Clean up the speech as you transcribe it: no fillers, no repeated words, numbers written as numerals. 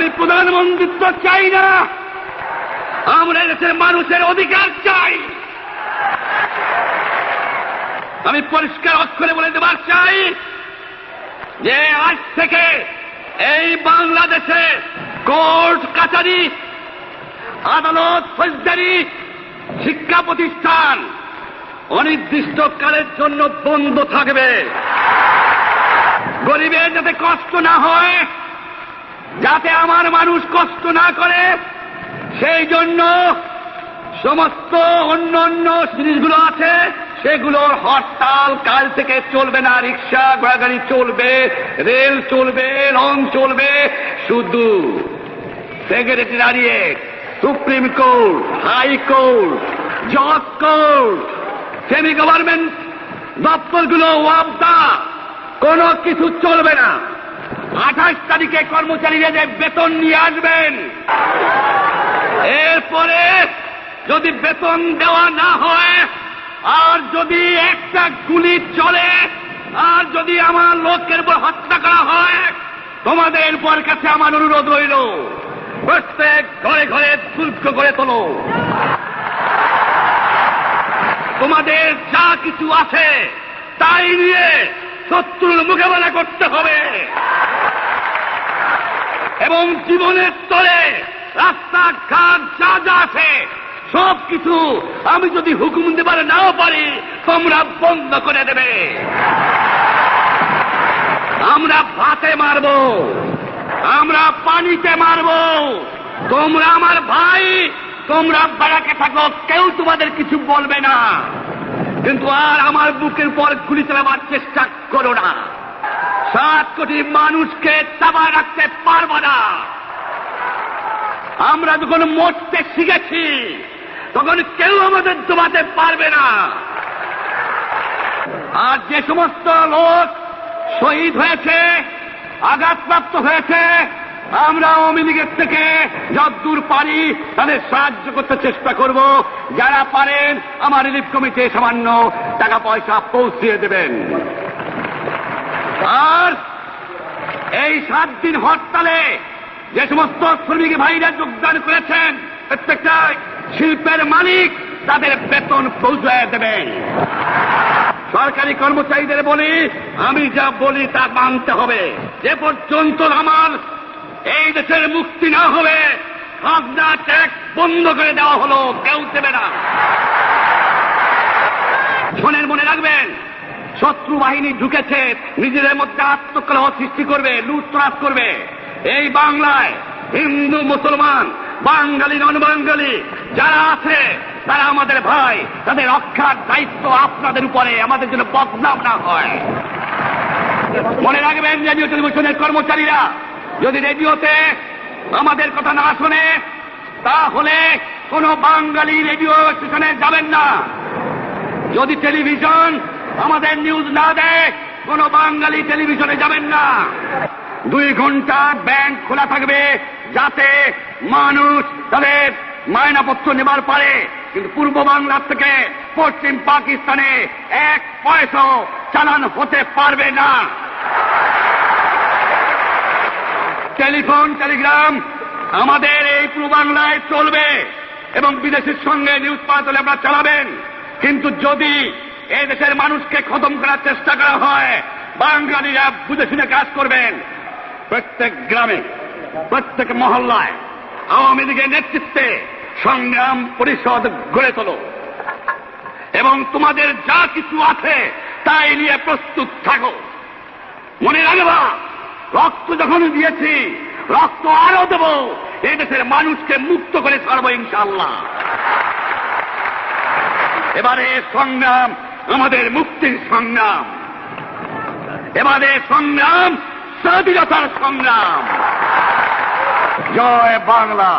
আমি প্রধানমন্ত্রিত্ব চাই না, আমরা দেশের মানুষের অধিকার চাই। আমি পরিষ্কার অক্ষরে বলে দেবার চাই যে আজ থেকে এই বাংলাদেশে কোর্ট কাছারি, আদালত, ফৌজদারি, শিক্ষা প্রতিষ্ঠান অনির্দিষ্টকালের জন্য বন্ধ থাকবে। গরিবের যাতে কষ্ট না হয়, যাতে আমার মানুষ কষ্ট না করে, সেই জন্য সমস্ত অন্য অন্য জিনিসগুলো আছে সেগুলোর হরতাল কাল থেকে চলবে না। রিক্সা ঘোড়াগাড়ি চলবে, রেল চলবে, লঞ্চ চলবে। শুধু secretariat, supreme court, high court, জজ কোর্ট, সেমি গভর্নমেন্ট দপ্তরগুলো ওয়াবদা, কোনো কিছু চলবে না। 28 তারিখে কর্মচারীরা যে বেতন নিয়ে আসবেন, এরপরে যদি বেতন দেওয়া না হয়, আর যদি একটা গুলি চলে, আর যদি আমার লোকের উপর হত্যা করা হয়, তোমাদের উপর কাছে আমার অনুরোধ রইল, প্রত্যেক ঘরে ঘরে শুল্ক করে তোলো। তোমাদের যা কিছু আছে তাই নিয়ে শত্রুর মোকাবেলা করতে হবে এবং জীবনের স্তরে রাস্তাঘাট যা যা আছে সব কিছু আমি যদি হুকুম দেবার নাও পারি, তোমরা বন্ধ করে দেবে। আমরা ভাতে মারব, আমরা পানিতে মারব। তোমরা আমার ভাই, তোমরা বাড়াকে থাকো, কেউ তোমাদের কিছু বলবে না, কিন্তু আর আমার বুকের পর গুলি চালাবার চেষ্টা করো না। 7 কোটি মানুষকে চাপা রাখতে পারবো না। আমরা যখন মরতে শিখেছি তখন কেউ আমাদের দমাতে পারবে না। আর যে সমস্ত লোক শহীদ হয়েছে, আঘাতপ্রাপ্ত হয়েছে, আমরা আওয়ামী লীগের থেকে যতদূর পারি তাদের সাহায্য করতে চেষ্টা করব। যারা পারেন আমার রিলিফ কমিটি সামান্য টাকা পয়সা পৌঁছিয়ে দেবেন। আর এই 7 দিন হরতালে যে সমস্ত শ্রমিক ভাইরা যোগদান করেছেন, প্রত্যেকটা শিল্পের মালিক তাদের বেতন পৌঁছায় দেবেন। সরকারি কর্মচারীদের বলি, আমি যা বলি তা মানতে হবে। যে পর্যন্ত আমার এই দেশের মুক্তি না হবে, খাজনা ট্যাক্স বন্ধ করে দেওয়া হলো, কেউ দেবে না। শোনেন, মনে রাখবেন, শত্রু বাহিনী ঢুকেছে, নিজেদের মধ্যে আত্মকলহ সৃষ্টি করবে, লুটতরাজ করবে। এই বাংলায় হিন্দু, মুসলমান, বাঙালি, নন বাঙালি যারা আছে তারা আমাদের ভাই। তাদের রক্ষার দায়িত্ব আপনাদের উপরে, আমাদের জন্য বদনাম না হয়। মনে রাখবেন, রেডিও টেলিভিশনের কর্মচারীরা যদি রেডিওতে আমাদের কথা না শোনে, তাহলে কোন বাঙালি রেডিও স্টেশনে যাবেন না। যদি টেলিভিশন আমাদের নিউজ না দেয়, কোন বাঙালি টেলিভিশনে যাবেন না। 2 ঘন্টা ব্যাংক খোলা থাকবে, যাতে মানুষ তাদের মায়নাপত্র নেবার পারে। কিন্তু পূর্ব বাংলার থেকে পশ্চিম পাকিস্তানে 1 পয়সাও চালান হতে পারবে না। টেলিফোন, টেলিগ্রাম আমাদের এই পূর্ব বাংলায় চলবে এবং বিদেশের সঙ্গে নিউজ পাঠালে আপনারা চালাবেন। কিন্তু যদি এই দেশের মানুষকে খতম করার চেষ্টা করা হয়, বাঙালিরা বুঝে শুনে কাজ করবেন। প্রত্যেক গ্রামে, প্রত্যেক মহল্লায় আওয়ামী লীগের নেতৃত্বে সংগ্রাম পরিষদ গড়ে তোলো এবং তোমাদের যা কিছু আছে তাই নিয়ে প্রস্তুত থাকো। মনে রাখবা, রক্ত যখন দিয়েছি, রক্ত আরো দেব। এই দেশের মানুষকে মুক্ত করে ছাড়বো ইনশাআল্লাহ। এবারে সংগ্রাম আমাদের মুক্তির সংগ্রাম, এবারে সংগ্রাম স্বাধীনতার সংগ্রাম। জয় বাংলা।